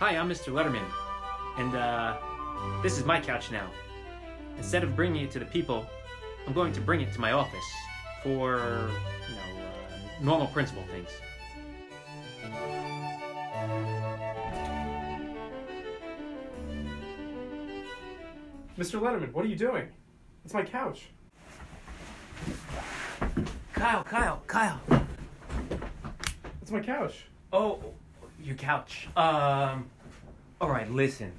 Hi, I'm Mr. Lederman, and this is my couch now. Instead of bringing it to the people, I'm going to bring it to my office for, normal principal things. Mr. Lederman, what are you doing? It's my couch. Kyle. It's my couch. Oh, your couch. All right, listen.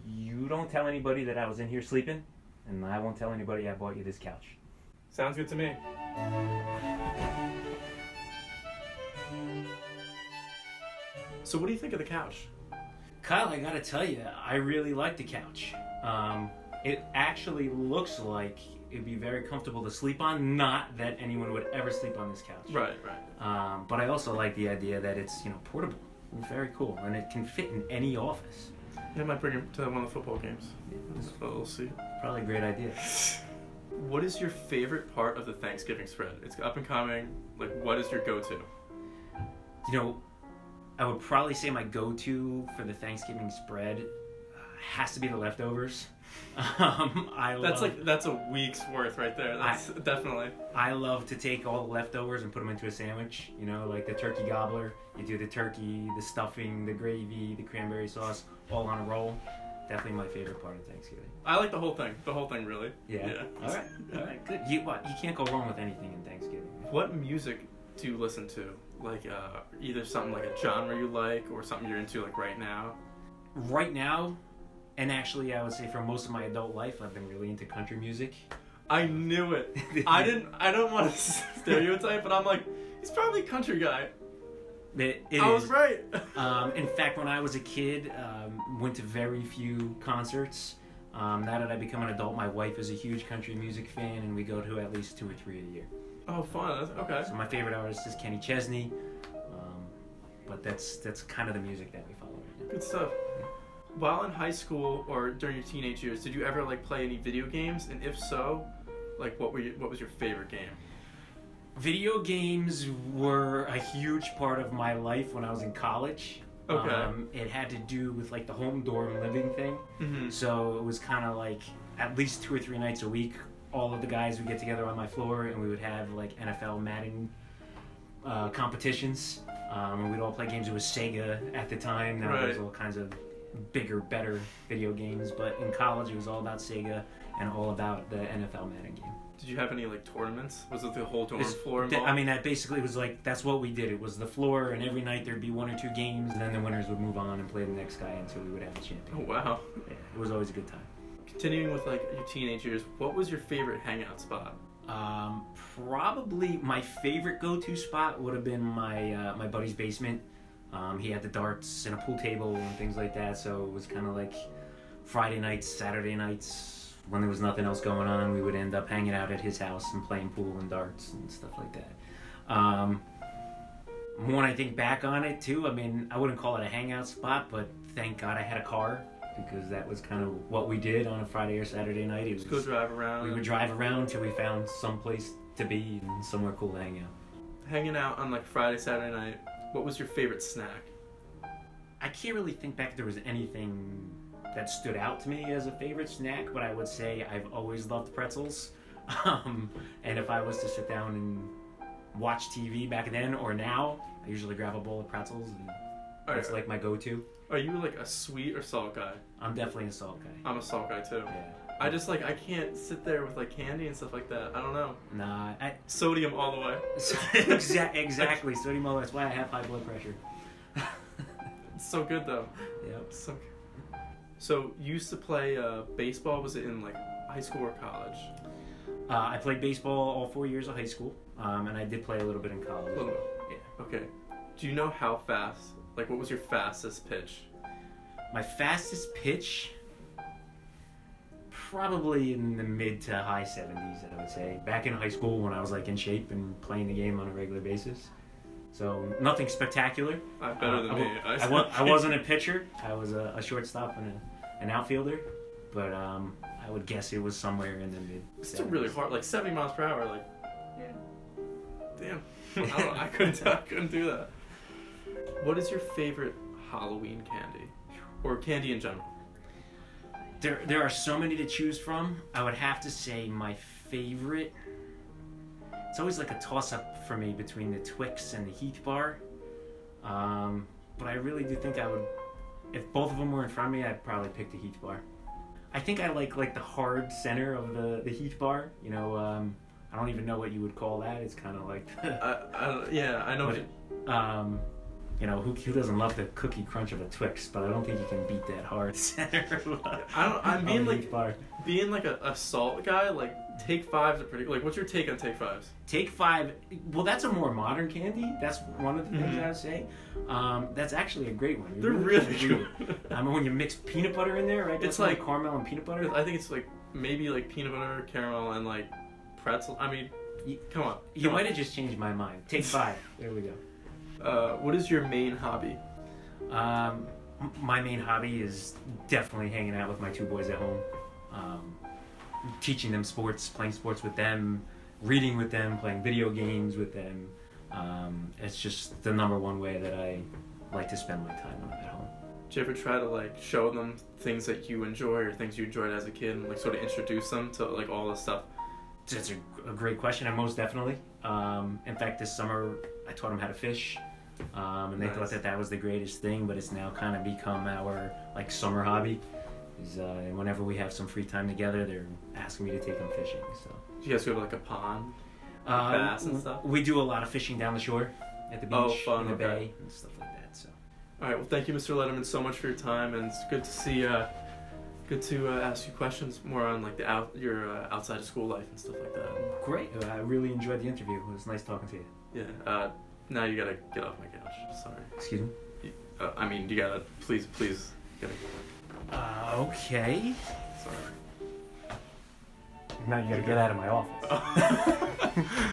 You don't tell anybody that I was in here sleeping, and I won't tell anybody I bought you this couch. Sounds good to me. So what do you think of the couch? Kyle, I gotta tell you, I really like the couch. It actually looks like it'd be very comfortable to sleep on. Not that anyone would ever sleep on this couch. Right. But I also like the idea that it's, portable. Very cool, and it can fit in any office. I might bring him to one of the football games. We'll see. Probably a great idea. What is your favorite part of the Thanksgiving spread? It's up and coming. What is your go-to? I would probably say my go-to for the Thanksgiving spread has to be the leftovers. That's a week's worth right there. That's definitely. I love to take all the leftovers and put them into a sandwich. Like the turkey gobbler. You do the turkey, the stuffing, the gravy, the cranberry sauce, all on a roll. Definitely my favorite part of Thanksgiving. I like the whole thing. The whole thing, really. Yeah. All right. Good. You can't go wrong with anything in Thanksgiving. What music do you listen to? Either something like a genre you like, or something you're into right now. Right now. And actually, I would say for most of my adult life, I've been really into country music. I knew it. I don't want to stereotype, but I'm like, he's probably a country guy. I was right. In fact, when I was a kid, went to very few concerts. Now that I become an adult, my wife is a huge country music fan, and we go to at least 2 or 3 a year. Oh, fun. Okay. So my favorite artist is Kenny Chesney, but that's kind of the music that we follow right now. Good stuff. While in high school or during your teenage years, did you ever play any video games? And if so, what was your favorite game? Video games were a huge part of my life when I was in college. Okay. It had to do with the home dorm living thing. Mm-hmm. So it was kind of at least 2 or 3 nights a week, all of the guys would get together on my floor and we would have NFL Madden competitions. And we'd all play games. It was Sega at the time. Now there's all kinds of bigger, better video games, but in college it was all about Sega and all about the NFL Madden game. Did you have any tournaments? Was it the whole dorm floor involved? That basically was that's what we did. It was the floor, and every night there'd be 1 or 2 games, and then the winners would move on and play the next guy until we would have a champion. Oh wow! Yeah, it was always a good time. Continuing with your teenage years, what was your favorite hangout spot? Probably my favorite go-to spot would have been my buddy's basement. He had the darts and a pool table and things like that, so it was kind of Friday nights, Saturday nights, when there was nothing else going on, we would end up hanging out at his house and playing pool and darts and stuff like that. When I think back on it, too, I wouldn't call it a hangout spot, but thank God I had a car, because that was kind of what we did on a Friday or Saturday night. It was go drive around. We would drive around until we found some place to be and somewhere cool to hang out. Hanging out on Friday, Saturday night, what was your favorite snack? I can't really think back if there was anything that stood out to me as a favorite snack, but I would say I've always loved pretzels. And if I was to sit down and watch TV back then or now, I usually grab a bowl of pretzels, and that's my go-to. Are you a sweet or salt guy? I'm definitely a salt guy. I'm a salt guy too. Yeah. I just I can't sit there with candy and stuff like that. I don't know. Nah. Sodium all the way. Exactly. Sodium all the way. That's why I have high blood pressure. It's so good though. Yep. So good. So you used to play baseball. Was it in high school or college? I played baseball all 4 years of high school, and I did play a little bit in college. A little bit. Yeah. Okay. Do you know how fast? What was your fastest pitch? My fastest pitch, probably in the mid to high 70s, I would say. Back in high school when I was in shape and playing the game on a regular basis. So nothing spectacular. Better than me. I wasn't a pitcher. I was a shortstop and an outfielder. But I would guess it was somewhere in the mid. It's still really hard. 70 miles per hour. Yeah. Damn. I couldn't do that. What is your favorite Halloween candy, or candy in general? There are so many to choose from. I would have to say my favorite. It's always like a toss-up for me between the Twix and the Heath Bar. But I really do think I would, if both of them were in front of me, I'd probably pick the Heath Bar. I think I like the hard center of the Heath Bar. You know, I don't even know what you would call that. It's kind of like. Yeah, I know. But, you know, who doesn't love the cookie crunch of a Twix? But I don't think you can beat that hard center. I'm being like a salt guy. Like Take Fives are pretty. Like, what's your take on Take Fives? Take Five. Well, that's a more modern candy. That's one of the things I would say. That's actually a great one. They're really good. I mean, when you mix peanut butter in there, right? That's it's like caramel and peanut butter. I think it's like maybe like peanut butter, caramel, and like pretzel. I mean, come on. You might have just changed my mind. Take Five. There we go. What is your main hobby? My main hobby is definitely hanging out with my two boys at home, teaching them sports, playing sports with them, reading with them, playing video games with them. It's just the number one way that I like to spend my time at home. Did you ever try to like show them things that you enjoy or things you enjoyed as a kid and like sort of introduce them to like all this stuff? It's a great question, and most definitely. In fact, this summer I taught them how to fish. And they thought that was the greatest thing, but it's now kind of become our like summer hobby. Whenever we have some free time together, they're asking me to take them fishing. So do you guys go to like a pond, bass and stuff? We do a lot of fishing down the shore, at the beach, in the bay, and stuff like that. So, all right. Well, thank you, Mr. Lederman, so much for your time, and it's good to see. Good to ask you questions more on like your outside of school life and stuff like that. Great. I really enjoyed the interview. It was nice talking to you. Yeah. Now you gotta get off my couch. Sorry. Excuse me? I mean, you gotta, please, Okay. Sorry. Now you gotta get out of my office.